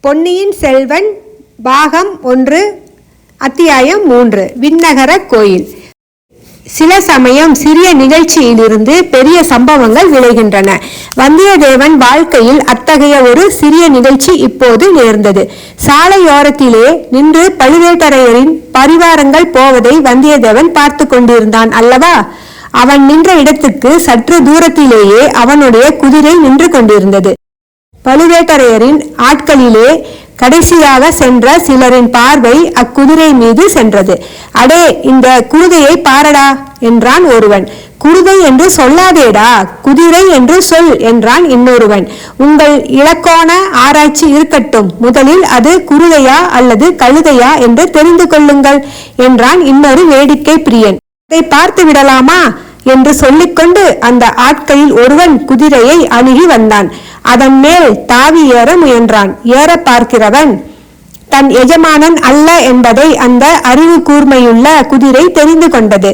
பொன்னியின் செல்வன் பாகம் 1 அத்தியாயம் 3 விண்ணகர கோயில். சில சமயம் சிறிய நிகழ்ச்சியிலிருந்து பெரிய சம்பவங்கள் விளைகின்றன. வந்தியத்தேவன் வாழ்க்கையில் அத்தகைய ஒரு சிறிய நிகழ்ச்சி இப்போது நேர்ந்தது. சாலையோரத்திலே நின்று பழுவேட்டரையரின் பரிவாரங்கள் போவதை வந்தியத்தேவன் பார்த்து கொண்டிருந்தான் அல்லவா? அவன் நின்ற இடத்துக்கு சற்று தூரத்திலேயே அவனுடைய குதிரை நின்று கொண்டிருந்தது. பழுவேட்டரையரின் ஆட்களிலே கடைசியாக சென்ற சிலரின் பார்வை அக்குதிரை மீது சென்றது. அடே, இந்த குருதையை பாரடா என்றான் ஒருவன். குருதை என்று சொல்லாதேடா, குதிரை என்று சொல் என்றான் இன்னொருவன். உங்கள் இலக்கோண ஆராய்ச்சி இருக்கட்டும், முதலில் அது குருதையா அல்லது கழுதையா என்று தெரிந்து கொள்ளுங்கள் என்றான் இன்னொரு வேடிக்கை பிரியன். அதை பார்த்து விடலாமா என்று சொல்லிக்கொண்டு அந்த ஆட்களில் ஒருவன் குதிரையை அணுகி வந்தான். அதன் மேல் தாவி ஏற முயன்றான். ஏற பார்க்கிறவன் தன் எஜமானன் அல்ல என்பதை அந்த அறிவு கூர்மையுள்ள குதிரை தெரிந்து கொண்டது.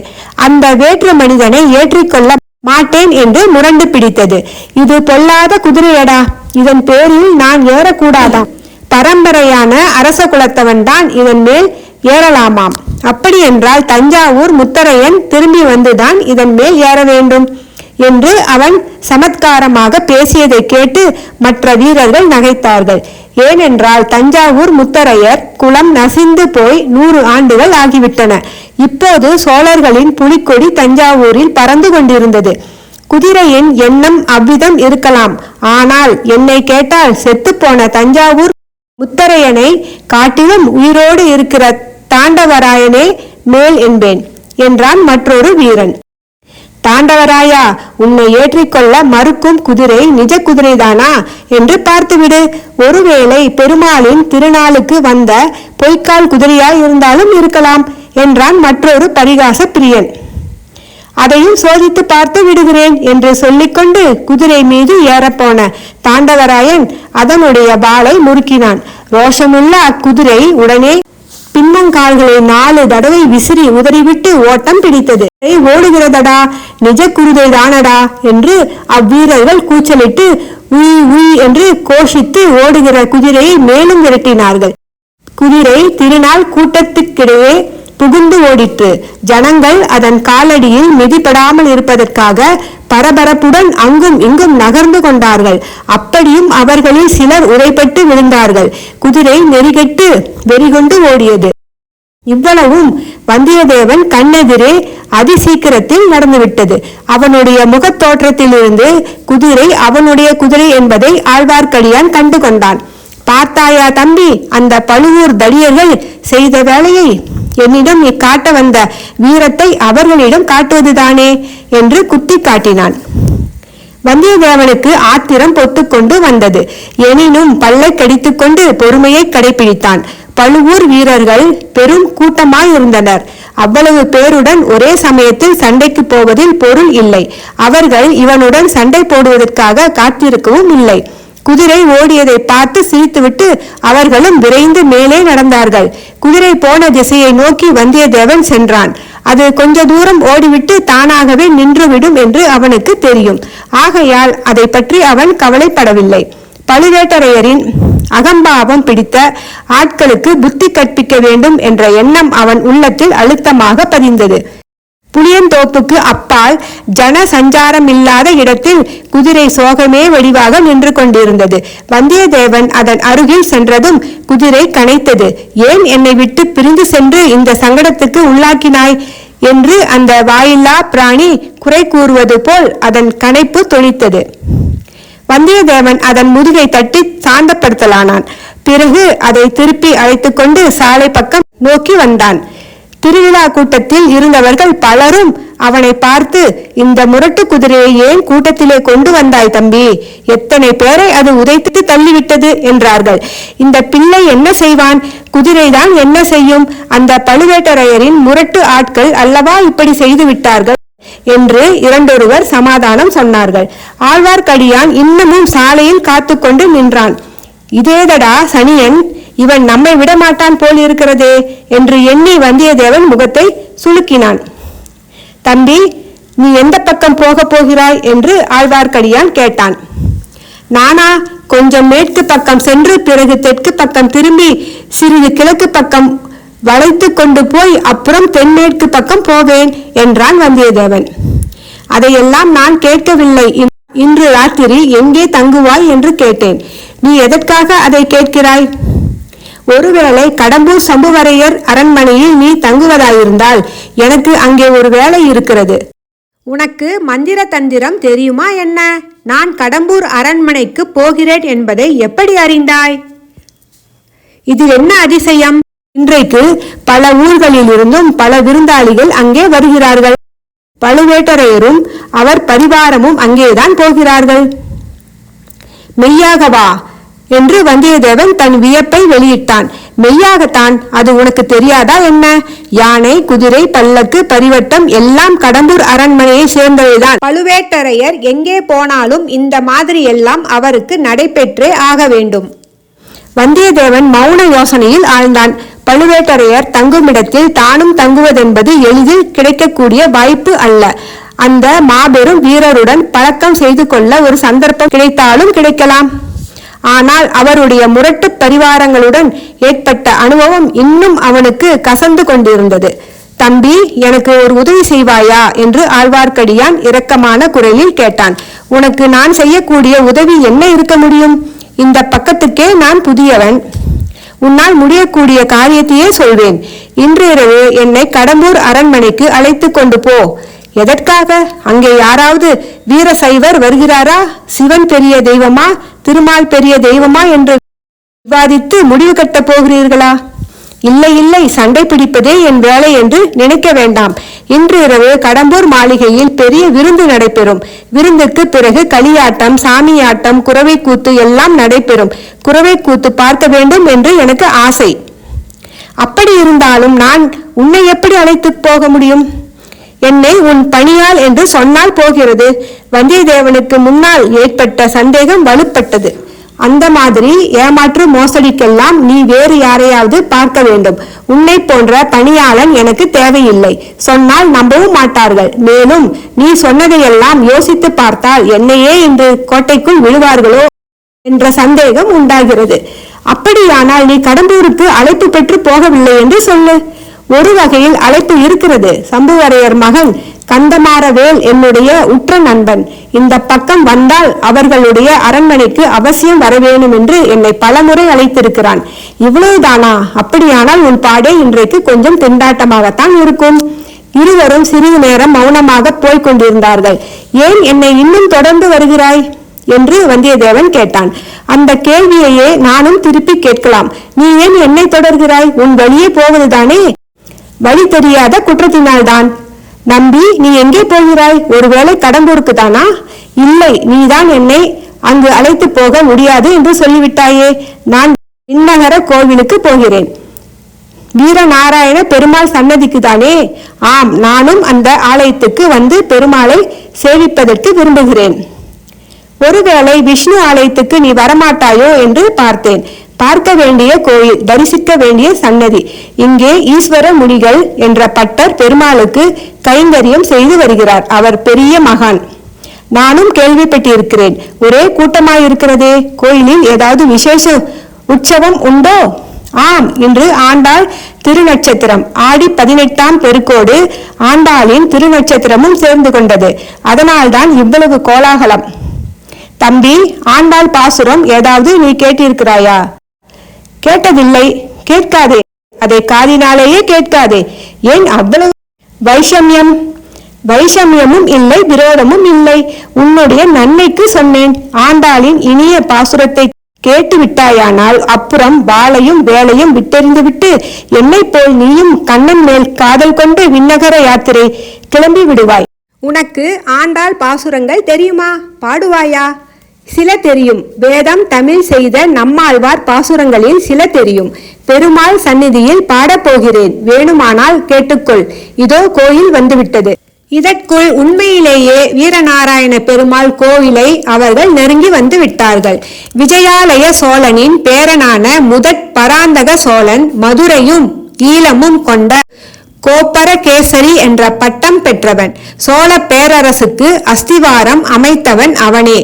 அந்த வேற்று மனிதனை ஏற்றிக்கொள்ள மாட்டேன் என்று முரண்டு பிடித்தது. இது பொல்லாத குதிரையடா, இதன் பேரில் நான் ஏறக்கூடாதாம். பரம்பரையான அரச குலத்தவன் தான் இதன் மேல் ஏறலாமாம். அப்படி என்றால் தஞ்சாவூர் முத்தரையன் திரும்பி வந்துதான் இதன் மேல் ஏற வேண்டும் என்று அவன் சமத்காரமாக பேசியதை கேட்டு மற்ற வீரர்கள் நகைத்தார்கள். ஏனென்றால் தஞ்சாவூர் முத்தரையர் குலம் நசிந்து போய் 100 ஆண்டுகள் ஆகிவிட்டன. இப்போது சோழர்களின் புலிக்கொடி தஞ்சாவூரில் பறந்து கொண்டிருந்தது. குதிரையின் எண்ணம் அவ்விதம் இருக்கலாம். ஆனால் என்னை கேட்டால் செத்துப்போன தஞ்சாவூர் முத்தரையனை காட்டிலும் உயிரோடு இருக்கிற தாண்டவராயனே மேல் என்பேன் என்றான் மற்றொரு வீரன். தாண்டவராயா, உன்னை ஏற்றிக்கொள்ள மறுக்கும் குதிரை நிஜ குதிரைதானா என்று பார்த்துவிடு. ஒருவேளை பெருமாளின் திருநாளுக்கு வந்த பொய்க்கால் குதிரையாய் இருந்தாலும் இருக்கலாம் என்றான் மற்றொரு பரிகாச பிரியன். அதையும் சோதித்து பார்த்து விடுகிறேன் என்று சொல்லிக்கொண்டு குதிரை மீது ஏறப்போன தாண்டவராயன் அதனுடைய வாளை முறுக்கினான். ரோஷமுள்ள அக்குதிரை உடனே பின்னங்கால்களை 4 தடவை விசிறி உதறிவிட்டு ஓட்டம் பிடித்தது. ஓடுகிறதடா, நிஜ குருதை தானடா என்று அவ்வீரர்கள் கூச்சலிட்டு உய் உய் என்று கோஷித்து ஓடுகிற குதிரையை மேலும் விரட்டினார்கள். குதிரை திருநாள் கூட்டத்துக்கிடையே புகுந்து ஓடிற்று. ஜனங்கள் அதன் காலடியில் மிதிப்படாமல் இருப்பதற்காக பரபரப்புடன் அங்கும் இங்கும் நகர்ந்து கொண்டார்கள். அப்படியும் அவர்களில் சிலர் உரைப்பட்டு விழுந்தார்கள். குதிரை நெறிகெட்டு வெறிகொண்டு ஓடியது. இவ்வளவும் வந்தியத்தேவன் கண்ணெதிரே அதிசீக்கிரத்தில் நடந்துவிட்டது. அவனுடைய முகத்தோற்றத்திலிருந்து குதிரை அவனுடைய குதிரை என்பதை ஆழ்வார்க்கடியான் கண்டு கொண்டான். பார்த்தாயா தம்பி, அந்த பழுவூர் தடியர்கள் செய்த வேலையை? என்னிடம் நீ காட்ட வந்த வீரத்தை அவர்களிடம் காட்டுவதுதானே என்று குத்தி காட்டினான். வந்தியத்தேவனுக்கு ஆத்திரம் பொத்துக்கொண்டு வந்தது. எனினும் பல்லை கடித்துக்கொண்டு பொறுமையை கடைபிடித்தான். பழுவூர் வீரர்கள் பெரும் கூட்டமாயிருந்தனர். அவ்வளவு பேருடன் ஒரே சமயத்தில் சண்டைக்கு போவதில் பொருள் இல்லை. அவர்கள் இவனுடன் சண்டை போடுவதற்காக காத்திருக்கவும் இல்லை. குதிரை ஓடியதை பார்த்து சிரித்துவிட்டு அவர்களும் விரைந்து மேலே நடந்தார்கள். குதிரை போன திசையை நோக்கி வந்தியத்தேவன் சென்றான். அது கொஞ்ச தூரம் ஓடிவிட்டு தானாகவே நின்றுவிடும் என்று அவனுக்கு தெரியும். ஆகையால் அதை பற்றி அவன் கவலைப்படவில்லை. பழுவேட்டரையரின் அகம்பாவம் பிடித்த ஆட்களுக்கு புத்தி கற்பிக்க வேண்டும் என்ற எண்ணம் அவன் உள்ளத்தில் அழுத்தமாக பதிந்தது. புளியந்தோப்புக்கு அப்பால் ஜன சஞ்சாரம் இல்லாத இடத்தில் குதிரை சோகமே வடிவாக நின்று கொண்டிருந்தது. வந்தியத்தேவன் அதன் அருகில் சென்றதும் குதிரை கனைத்தது. ஏன் என்னை விட்டு பிரிந்து சென்று இந்த சங்கடத்துக்கு உள்ளாக்கினாய் என்று அந்த வாயில்லா பிராணி குறை கூறுவது போல் அதன் கனைப்பு தொனித்தது. வந்தியத்தேவன் அதன் முதுகை தட்டி சாந்தப்படுத்தலானான். பிறகு அதை திருப்பி அழைத்து கொண்டு சாலை பக்கம் நோக்கி வந்தான். திருவிழா கூட்டத்தில் இருந்தவர்கள் பலரும் அவனை பார்த்து, இந்த முரட்டு குதிரையை ஏன் கூட்டத்திலே கொண்டு வந்தாய் தம்பி? எத்தனை பேரை அது உதைத்து தள்ளிவிட்டது என்றார்கள். இந்த பிள்ளை என்ன செய்வான்? குதிரைதான் என்ன செய்யும்? அந்த பழுவேட்டரையரின் முரட்டு ஆட்கள் அல்லவா இப்படி செய்து விட்டார்கள் என்று இரண்டொருவர் சமாதானம் சொன்னார்கள். ஆழ்வார்க்கடியான் இன்னமும் சாலையில் காத்து கொண்டு நின்றான். இதேதடா சனியன், இவன் நம்மை விடமாட்டான் போல் இருக்கிறதே என்று எண்ணி வந்தியத்தேவன் முகத்தை சுளுக்கினான். தம்பி, நீ எந்த பக்கம் போக போகிறாய் என்று ஆழ்வார்க்கடியான் கேட்டான். நானா கொஞ்சம் மேற்கு பக்கம் சென்று பிறகு தெற்கு பக்கம் திரும்பி சிறிது கிழக்கு பக்கம் வளைத்து கொண்டு போய் அப்புறம் தென்மேற்கு பக்கம் போவேன் என்றான் வந்தியத்தேவன். அதையெல்லாம் நான் கேட்கவில்லை. இன்று ராத்திரி எங்கே தங்குவாய் என்று கேட்டேன். நீ எதற்காக அதை கேட்கிறாய்? ஒருவேளை கடம்பூர் சம்புவரையர் அரண்மனையில் நீ தங்குவதாயிருந்தால் எனக்கு அங்கே ஒரு வேலை இருக்கிறது. உனக்கு மந்திர தந்திரம் தெரியுமா என்ன? நான் கடம்பூர் அரண்மனைக்கு போகிறேன் என்பதை எப்படி அறிந்தாய்? இது என்ன அதிசயம்? இன்றைக்கு பல ஊர்களில் இருந்தும் பல விருந்தாளிகள் அங்கே வருகிறார்கள். பழுவேட்டரையரும் அவர் பரிவாரமும் அங்கேதான் போகிறார்கள். மெய்யாகவா என்று வந்தியத்தேவன் தன் வியப்பை வெளியிட்டான். மெய்யாகத்தான். அது உனக்கு தெரியாதா என்ன? யானை, குதிரை, பல்லக்கு, பரிவட்டம் எல்லாம் கடம்பூர் அரண்மனையை சேர்ந்தவைதான். பழுவேட்டரையர் எங்கே போனாலும் இந்த மாதிரி எல்லாம் அவருக்கு நடைபெற்றே ஆக வேண்டும். வந்தியத்தேவன் மௌன யோசனையில் ஆழ்ந்தான். பழுவேட்டரையர் தங்குமிடத்தில் தானும் தங்குவதென்பது எளிதில் கிடைக்கக்கூடிய வாய்ப்பு அல்ல. அந்த மாபெரும் வீரருடன் பழக்கம் செய்து கொள்ள ஒரு சந்தர்ப்பம் கிடைத்தாலும் கிடைக்கலாம். ஆனால் அவருடைய முரட்டு பரிவாரங்களுடன் ஏற்பட்ட அனுபவம் இன்னும் அவனுக்கு கசந்து கொண்டிருந்தது. தம்பி, எனக்கு ஒரு உதவி செய்வாயா என்று ஆழ்வார்க்கடியான் இரக்கமான குரலில் கேட்டான். உனக்கு நான் செய்யக்கூடிய உதவி என்ன இருக்க முடியும்? இந்த பக்கத்துக்கே நான் புதியவன். உன்னால் முடியக்கூடிய காரியத்தையே சொல்வேன். இன்று இரவு என்னை கடம்பூர் அரண்மனைக்கு அழைத்து கொண்டு போ. எதற்காக? அங்கே யாராவது வீர சைவர் வருகிறாரா? சிவன் பெரிய தெய்வமா, திருமால் பெரிய தெய்வமா என்று விவாதித்து முடிவு கட்டப் போகிறீர்களா? இல்லை இல்லை, சண்டை பிடிப்பதே என் வேலை என்று நினைக்க வேண்டாம். இன்று இரவு கடம்பூர் மாளிகையில் பெரிய விருந்து நடைபெறும். விருந்துக்கு பிறகு களியாட்டம், சாமியாட்டம், குறவை கூத்து எல்லாம் நடைபெறும். குறவை கூத்து பார்க்க வேண்டும் என்று எனக்கு ஆசை. அப்படி இருந்தாலும் நான் உன்னை எப்படி அழைத்து போக முடியும்? என்னை உன் பணியாள் என்று சொன்னால் போகிறது. வந்தியத்தேவனுக்கு முன்னால் ஏற்பட்ட சந்தேகம் வலுப்பட்டது. அந்த மாதிரி ஏமாற்று மோசடிக்கெல்லாம் நீ வேறு யாரையாவது பார்க்க வேண்டும். உன்னை போன்ற பணியாளன் எனக்கு தேவையில்லை. சொன்னால் நம்பவும் மாட்டார்கள். மேலும் நீ சொன்னதையெல்லாம் யோசித்து பார்த்தால் என்னையே இன்று கோட்டைக்குள் விழுவார்களோ என்ற சந்தேகம் உண்டாகிறது. அப்படியானால் நீ கடம்பூருக்கு அழைப்பு பெற்று போகவில்லை என்று சொல்லு. ஒரு வகையில் அழைப்பு இருக்கிறது. சம்புவரையர் மகன் கந்தமாறவேல் என்னுடைய உற்ற நண்பன். இந்த பக்கம் வந்தால் அவர்களுடைய அரண்மனைக்கு அவசியம் வரவேணும் என்று என்னை பலமுறை அழைத்திருக்கிறான். இவ்வளவுதானா? அப்படியானால் உன் பாடே இன்றைக்கு கொஞ்சம் திண்டாட்டமாகத்தான் இருக்கும். இருவரும் சிறிது நேரம் மௌனமாக போய்கொண்டிருந்தார்கள். ஏன் என்னை இன்னும் தொடர்ந்து வருகிறாய் என்று வந்தியத்தேவன் கேட்டான். அந்த கேள்வியையே நானும் திருப்பி கேட்கலாம். நீ ஏன் என்னை தொடர்கிறாய்? உன் வழியே போவதுதானே? வழி தெரியாத குற்றத்தினால்தான். நம்பி, நீ எங்கே போகிறாய்? ஒருவேளை கடம்பூருக்கு தானா? இல்லை, நீதான் என்னை அங்கு அழைத்து போக முடியாது என்று சொல்லிவிட்டாயே. நான் விண்ணகர கோவிலுக்கு போகிறேன். வீரநாராயண பெருமாள் சன்னதிக்கு தானே? ஆம், நானும் அந்த ஆலயத்துக்கு வந்து பெருமாளை சேவிப்பதற்கு விரும்புகிறேன். ஒருவேளை விஷ்ணு ஆலயத்துக்கு நீ வரமாட்டாயோ என்று பார்த்தேன். பார்க்க வேண்டிய கோயில், தரிசிக்க வேண்டிய சன்னதி. இங்கே ஈஸ்வர முனிகள் என்ற பட்டர் பெருமாளுக்கு கைங்கரியம் செய்து வருகிறார். அவர் பெரிய மகான். நானும் கேள்விப்பட்டிருக்கிறேன். ஒரே கூட்டமாயிருக்கிறதே. கோயிலில் ஏதாவது விசேஷ உற்சவம் உண்டோ? ஆம், இன்று ஆண்டாள் திருநட்சத்திரம். ஆடி 18ஆம் பெருக்கோடு ஆண்டாளின் திருநட்சத்திரமும் சேர்ந்து கொண்டது. அதனால்தான் இவ்வளவு கோலாகலம். தம்பி, ஆண்டாள் பாசுரம் ஏதாவது நீ கேட்டிருக்கிறாயா? கேட்டதில்லை. கேட்காதே. அதை காதினாலேயே கேட்காதே. ஏன் அவ்வளவு வைஷமியம்? வைஷமியமும் இல்லை, விரோதமும் இல்லை. உன்னுடைய நன்மைக்கு சொன்னேன். ஆண்டாளின் இனிய பாசுரத்தை கேட்டு விட்டாயானால் அப்புறம் வாளையும் வேலையும் விட்டெறிந்து விட்டு என்னை போல் நீயும் கண்ணன் மேல் காதல் கொண்டு விண்ணகர யாத்திரை கிளம்பி விடுவாய். உனக்கு ஆண்டாள் பாசுரங்கள் தெரியுமா? பாடுவாயா? சில தெரியும். வேதம் தமிழ் செய்த நம்மாழ்வார் பாசுரங்களில் சில தெரியும். பெருமாள் சந்நிதியில் பாடப்போகிறேன். வேணுமானால் கேட்டுக்கொள். இதோ கோயில் வந்துவிட்டது. இதற்குள் உண்மையிலேயே வீரநாராயண பெருமாள் கோவிலை அவர்கள் நெருங்கி வந்து விட்டார்கள். விஜயாலய சோழனின் பேரனான முதற் பராந்தக சோழன் மதுரையும் ஈழமும் கொண்ட கோப்பரகேசரி என்ற பட்டம் பெற்றவன். சோழ பேரரசுக்கு அஸ்திவாரம் அமைத்தவன் அவனே.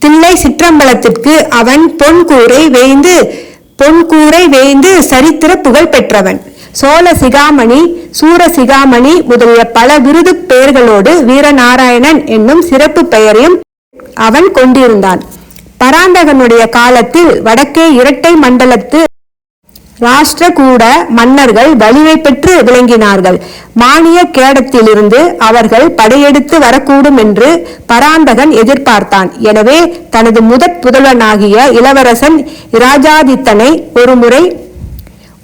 தில்லை சிற்றம்பலத்திற்கு அவன் பொன்கூரை வேய்ந்து சரித்திர புகழ் பெற்றவன். சோழ சிகாமணி, சூர சிகாமணி முதலிய பல விருது பெயர்களோடு வீரநாராயணன் என்னும் சிறப்பு பெயரையும் அவன் கொண்டிருந்தான். பராந்தகனுடைய காலத்தில் வடக்கே இரட்டை மண்டலத்து ராஷ்டிரகூட மன்னர்கள் வலிமை பெற்று விளங்கினார்கள். மானிய கேடத்திலிருந்து அவர்கள் படையெடுத்து வரக்கூடும் என்று பராந்தகன் எதிர்பார்த்தான். எனவே தனது புதல்வனாகிய இளவரசன் இராஜாதித்தனை ஒருமுறை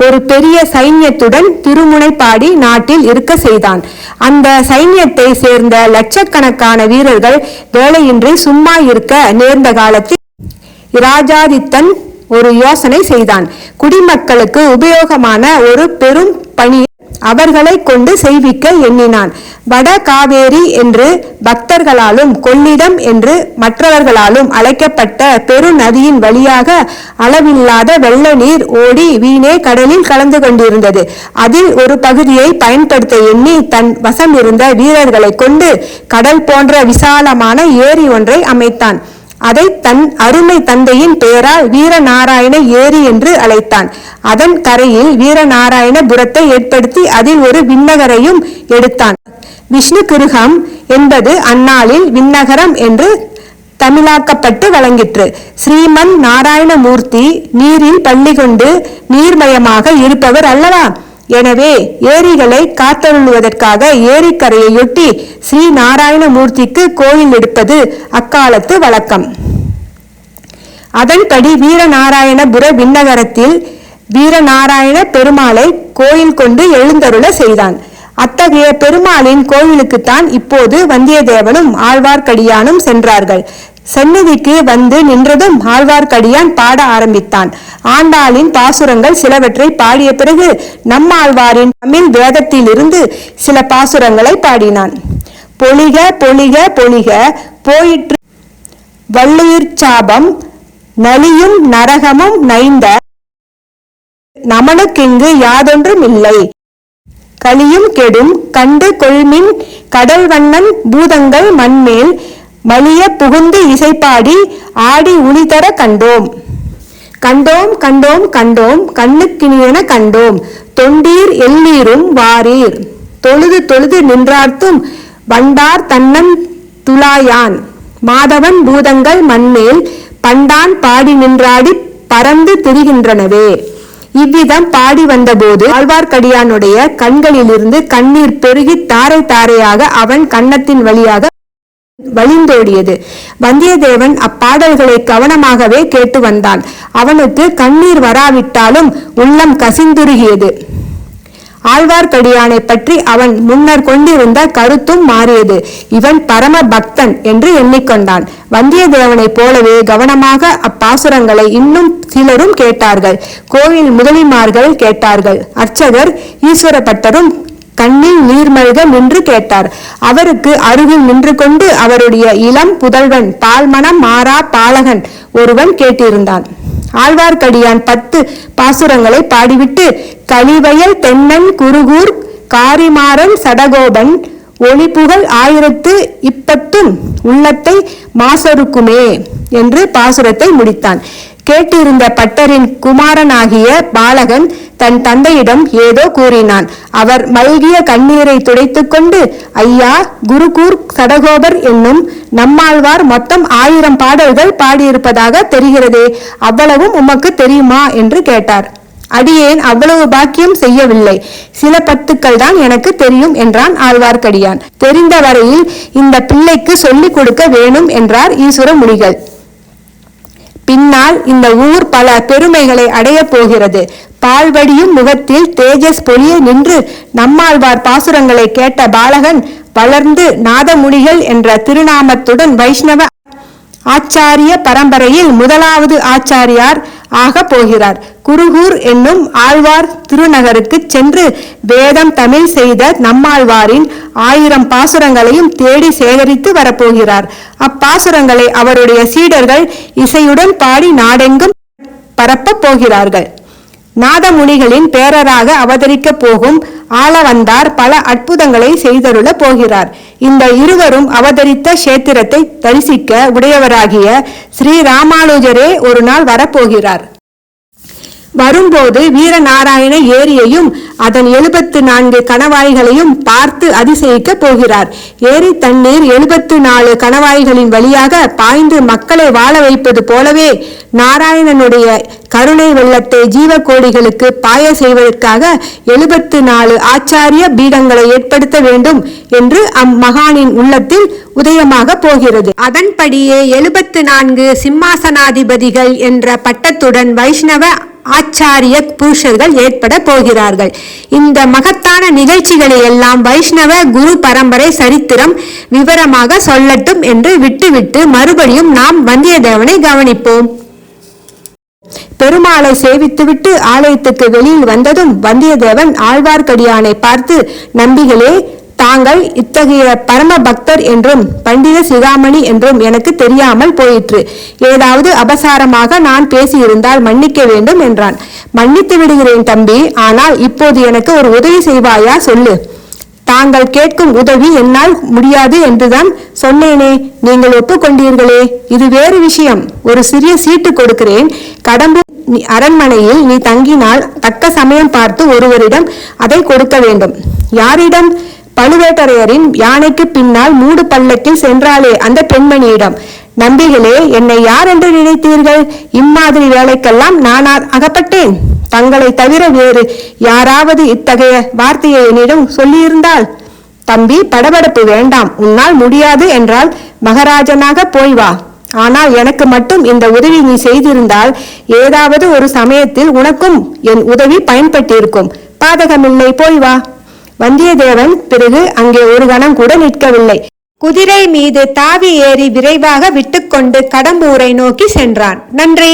ஒரு பெரிய சைன்யத்துடன் திருமுனைப்பாடி நாட்டில் இருக்க செய்தான். அந்த சைன்யத்தை சேர்ந்த லட்சக்கணக்கான வீரர்கள் வேலையின்றி சும்மா இருக்க நேர்ந்த காலத்தில் இராஜாதித்தன் ஒரு யோசனை செய்தான். குடிமக்களுக்கு உபயோகமான ஒரு பெரும் பணி அவர்களை கொண்டு செய்விக்க எண்ணினான். வட காவேரி என்று பக்தர்களாலும் கொள்ளிடம் என்று மற்றவர்களாலும் அழைக்கப்பட்ட பெரு நதியின் வழியாக அளவில்லாத வெள்ள நீர் ஓடி வீணே கடலில் கலந்து கொண்டிருந்தது. அதில் ஒரு பகுதியை பயன்படுத்த எண்ணி தன் வசம் இருந்த வீரர்களை கொண்டு கடல் போன்ற விசாலமான ஏரி ஒன்றை அமைத்தான். அதை தன் அருமை தந்தையின் பெயரால் வீரநாராயண ஏரி என்று அழைத்தான். அதன் கரையில் வீரநாராயணபுரத்தை ஏற்படுத்தி அதில் ஒரு விண்ணகரையும் எடுத்தான். விஷ்ணுகிருகம் என்பது அந்நாளில் விண்ணகரம் என்று தமிழாக்கப்பட்டு வழங்கிற்று. ஸ்ரீமன் நாராயணமூர்த்தி நீரில் பள்ளி கொண்டு நீர்மயமாக இருப்பவர் அல்லவா? எனவே ஏரிகளை காத்தருளுவதற்காக ஏரிக்கரையொட்டி ஸ்ரீ நாராயணமூர்த்திக்கு கோயில் எடுப்பது அக்காலத்து வழக்கம். அதன்படி வீரநாராயணபுர விண்ணகரத்தில் வீரநாராயண பெருமாளை கோயில் கொண்டு எழுந்தருள செய்தான். அத்தகைய பெருமாளின் கோயிலுக்குத்தான் இப்போது வந்தியத்தேவனும் ஆழ்வார்க்கடியானும் சென்றார்கள். சந்நிதிக்கு வந்து நின்றதும் ஆழ்வார்க்கடியான் பாட ஆரம்பித்தான். ஆண்டாளின் பாசுரங்கள் சிலவற்றை பாடிய பிறகு நம்மாழ்வாரின் தமிழ் வேதத்திலிருந்து சில பாசுரங்களை பாடினான். பொழிக பொழிக பொழிக போயிற்று வள்ளுயிர் சாபம் நலியும் நரகமும் நைந்த நமனுக்கிங்கு யாதொன்றும் இல்லை. கலியும் கெடும் கண்டு கொள்மின் கடல் வண்ணன் பூதங்கள் மண்மேல் மலிய புகுந்து இசைப்பாடி ஆடி உளிதர கண்டோம். கண்டோம் கண்டோம் கண்டோம் கண்ணுக்கினியன கண்டோம். தொண்டீர் எல்லீரும் வாரீர் தொழுது தொழுது நின்றார்த்தும் வண்டார் தன்னன் துளாயான் மாதவன் பூதங்கள் மண்மேல் பண்டான் பாடி நின்றாடி பறந்து திரிகின்றனவே. இவ்விதம் பாடி வந்தபோது ஆழ்வார்க்கடியானுடைய கண்களிலிருந்து கண்ணீர் பெருகி தாரை தாரையாக அவன் கன்னத்தின் வழியாக வழிந்தோடியது. வந்தியத்தேவன் அப்பாடல்களை கவனமாகவே கேட்டு வந்தான். அவனுக்கு கண்ணீர் வராவிட்டாலும் உள்ளம் கசிந்துருகியது. ஆழ்வார்க்கடியானை பற்றி அவன் முன்னர் கொண்டிருந்த கருத்தும் மாறியது. இவன் பரம பக்தன் என்று எண்ணிக்கொண்டான். வந்தியத்தேவனைப் போலவே கவனமாக அப்பாசுரங்களை இன்னும் சிலரும் கேட்டார்கள். கோயில் முதலிமார்கள் கேட்டார்கள். அர்ச்சகர் ஈஸ்வரப்பட்டரும் கண்ணில் நீர்மல்க நின்று கேட்டார். அவருக்கு அருகில் நின்று கொண்டு அவருடைய இளம் புதல்வன் பால்மணம் மாறா பாலகன் ஒருவன் கேட்டிருந்தான். ஆழ்வார்க்கடியான் 10 பாசுரங்களை பாடிவிட்டு கலிவயல் தென்னன் குருகூர் காரிமாறன் சடகோபன் ஒளிபுகழ் 1020 உள்ளத்தை மாசருக்குமே என்று பாசுரத்தை முடித்தான். கேட்டிருந்த பட்டரின் குமாரனாகிய பாலகன் தன் தந்தையிடம் ஏதோ கூறினான். அவர் மல்கிய கண்ணீரை துடைத்துக் கொண்டு, ஐயா, குருகூர் சடகோபர் என்னும் நம்மாழ்வார் மொத்தம் 1000 பாடல்கள் பாடியிருப்பதாக தெரிகிறதே, அவ்வளவும் உமக்கு தெரியுமா என்று கேட்டார். அடியேன் அவ்வளவு பாக்கியம் செய்யவில்லை, சில 10கள் தான் எனக்கு தெரியும் என்றான் ஆழ்வார்க்கடியான். தெரிந்த வரையில் இந்த பிள்ளைக்கு சொல்லிக் கொடுக்க வேணும் என்றார் ஈஸ்வரமுனிகள். பின்னால் இந்த ஊர் பல பெருமைகளை அடைய போகிறது. பால்வடியும் முகத்தில் தேஜஸ் பொழிய நின்று நம்மாழ்வார் பாசுரங்களை கேட்ட பாலகன் வளர்ந்து நாதமுனிகள் என்ற திருநாமத்துடன் வைஷ்ணவ ஆச்சாரிய பரம்பரையில் முதலாவது ஆச்சாரியார் ஆக போகிறார். குருகூர் என்னும் ஆழ்வார் திருநகருக்கு சென்று வேதம் தமிழ் செய்த நம்மாழ்வாரின் 1000 பாசுரங்களையும் தேடி சேகரித்து வரப்போகிறார். அப்பாசுரங்களை அவருடைய சீடர்கள் இசையுடன் பாடி நாடெங்கும் பரப்ப போகிறார்கள். நாதமுனிகளின் பேரராக அவதரிக்க போகும் ஆளவந்தார் பல அற்புதங்களை செய்தருள போகிறார். இந்த இருவரும் அவதரித்த கஷேத்திரத்தை தரிசிக்க உடையவராகிய ஸ்ரீ ராமானுஜரே ஒரு நாள் வரப்போகிறார். வரும்போது வீரநாராயண ஏரியையும் அதன் 74 கணவாய்களையும் பார்த்து அதிசயிக்க போகிறார். ஏரி தண்ணீர் 74 கணவாய்களின் வழியாக பாய்ந்து மக்களை வாழ வைப்பது போலவே நாராயணனுடைய கருணை வெள்ளத்தை ஜீவகோடிகளுக்கு பாய செய்வதற்காக 74 ஆச்சாரிய பீடங்களை ஏற்படுத்த வேண்டும் என்று அம்மகானின் உள்ளத்தில் உதயமாக போகிறது. அதன்படியே 74 சிம்மாசனாதிபதிகள் என்ற பட்டத்துடன் வைஷ்ணவ ஆச்சாரிய புருஷர்கள் ஏற்பட போகிறார்கள். இந்த மகத்தான நிகழ்ச்சிகளை எல்லாம் வைஷ்ணவ குரு பரம்பரை சரித்திரம் விவரமாக சொல்லட்டும் என்று விட்டுவிட்டு மறுபடியும் நாம் வந்தியத்தேவனை கவனிப்போம். பெருமாளை சேவித்துவிட்டு ஆலயத்துக்கு வெளியில் வந்ததும் வந்தியத்தேவன் ஆழ்வார்க்கடியானை பார்த்து, நம்பிகளே, தாங்கள் இத்தகைய பரம பக்தர் என்றும் பண்டித சிகாமணி என்றும் எனக்கு தெரியாமல் போயிற்று. ஏதாவது அபசாரமாக நான் பேசியிருந்தால் மன்னிக்க வேண்டும் என்றான். மன்னித்து விடுகிறேன் தம்பி, ஆனால் இப்போது எனக்கு ஒரு உதவி செய்வாயா? சொல்லு. தாங்கள் கேட்கும் உதவி என்னால் முடியாது என்றுதான் சொன்னேனே, நீங்கள் ஒப்புக்கொண்டீர்களே. இது வேறு விஷயம். ஒரு சிறிய சீட்டு கொடுக்கிறேன். கடம்பூர் அரண்மனையில் நீ தங்கினால் தக்க சமயம் பார்த்து ஒருவரிடம் அதை கொடுக்க வேண்டும். யாரிடம்? பழுவேட்டரையரின் யானைக்கு பின்னால் மூடு பல்லக்கில் சென்றாலே அந்த பெண்மணியிடம். நம்பிகளே, என்னை யார் என்று நினைத்தீர்கள்? இம்மாதிரி வேலைக்கெல்லாம் நான் அகப்பட்டேன். தங்களை தவிர வேறு யாராவது இத்தகைய வார்த்தையை என்னிடம் சொல்லியிருந்தால்? தம்பி, படபடப்பு வேண்டாம். உன்னால் முடியாது என்றால் மகாராஜனாக போய் வா. ஆனால் எனக்கு மட்டும் இந்த உதவி நீ செய்திருந்தால் ஏதாவது ஒரு சமயத்தில் உனக்கும் என் உதவி பயன்பட்டிருக்கும். பாதகமில்லை, போய் வா. வந்தியத்தேவன் பிறகு அங்கே ஒரு கணம் கூட நிற்கவில்லை. குதிரை மீது தாவி ஏறி விரைவாக விட்டுக்கொண்டு கடம்பூரை நோக்கி சென்றான். நன்றி.